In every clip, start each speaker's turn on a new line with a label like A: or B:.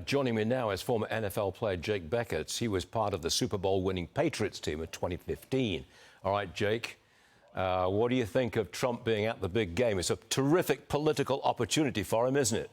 A: Joining me now is former NFL player Jake Bequette. He was part of the Super Bowl winning Patriots team in 2015. All right, Jake, what do you think of Trump being at the big game? It's a terrific political opportunity for him, isn't it?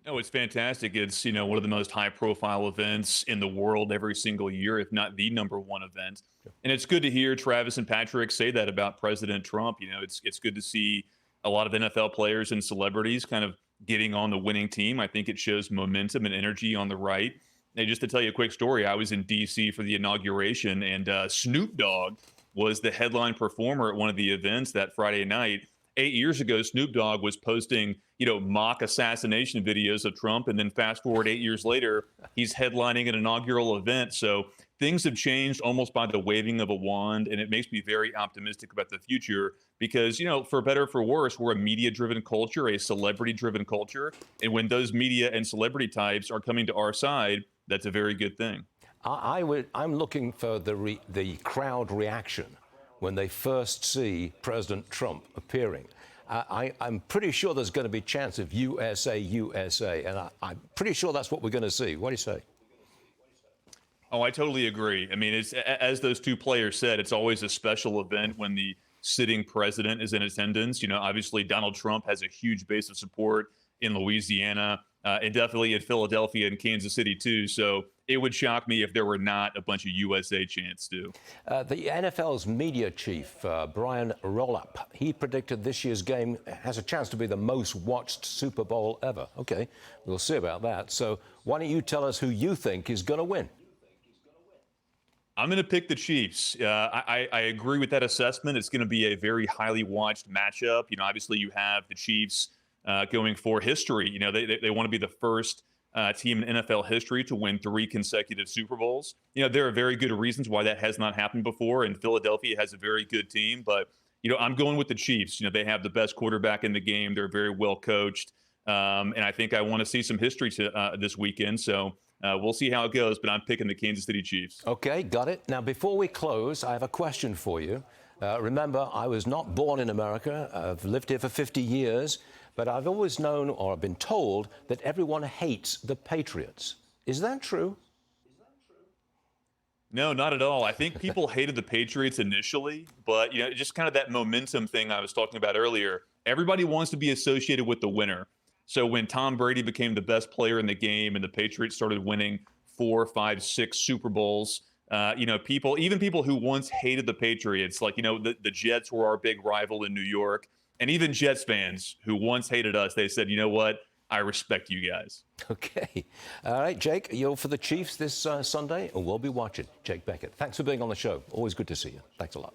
B: No, it's fantastic. It's, one of the most high-profile events in the world every single year, if not the number one event. And it's good to hear Travis and Patrick say that about President Trump. It's good to see a lot of NFL players and celebrities kind of getting on the winning team. I think it shows momentum and energy on the right. And just to tell you a quick story, I was in D.C. for the inauguration, and Snoop Dogg was the headline performer at one of the events that Friday night. 8 years ago, Snoop Dogg was posting, mock assassination videos of Trump. And then fast forward 8 years later, he's headlining an inaugural event. So things have changed almost by the waving of a wand. And it makes me very optimistic about the future because, for better or for worse, we're a media-driven culture, a celebrity-driven culture. And when those media and celebrity types are coming to our side, that's a very good thing.
A: I'm looking for the crowd reaction when they first see President Trump appearing. I'm pretty sure there's going to be a chance of USA, USA, and I'm pretty sure that's what we're going to see. What do you say?
B: Oh, I totally agree. I mean, it's as those two players said, it's always a special event when the sitting president is in attendance. Obviously, Donald Trump has a huge base of support in Louisiana and definitely in Philadelphia and Kansas City, too. So it would shock me if there were not a bunch of USA chants, too.
A: The NFL's media chief, Brian Roloff, he predicted this year's game has a chance to be the most watched Super Bowl ever. Okay, we'll see about that. So why don't you tell us who you think is going to win?
B: I'm going to pick the Chiefs. I agree with that assessment. It's going to be a very highly watched matchup. Obviously you have the Chiefs going for history. They want to be the first team in NFL history to win 3 consecutive Super Bowls. There are very good reasons why that has not happened before, and Philadelphia has a very good team. But, I'm going with the Chiefs. They have the best quarterback in the game. They're very well coached. And I think I want to see some history this weekend. So we'll see how it goes, but I'm picking the Kansas City Chiefs.
A: Okay, got it. Now, before we close, I have a question for you. Remember, I was not born in America. I've lived here for 50 years. But I've always known, or I've been told, that everyone hates the Patriots. Is that true?
B: No, not at all. I think people hated the Patriots initially, but just kind of that momentum thing I was talking about earlier. Everybody wants to be associated with the winner. So when Tom Brady became the best player in the game and the Patriots started winning 4, 5, 6 Super Bowls, even people who once hated the Patriots, like, the Jets were our big rival in New York. And even Jets fans who once hated us, they said, you know what? I respect you guys.
A: Okay. All right, Jake, you're for the Chiefs this Sunday, and we'll be watching. Jake Bequette, thanks for being on the show. Always good to see you. Thanks a lot.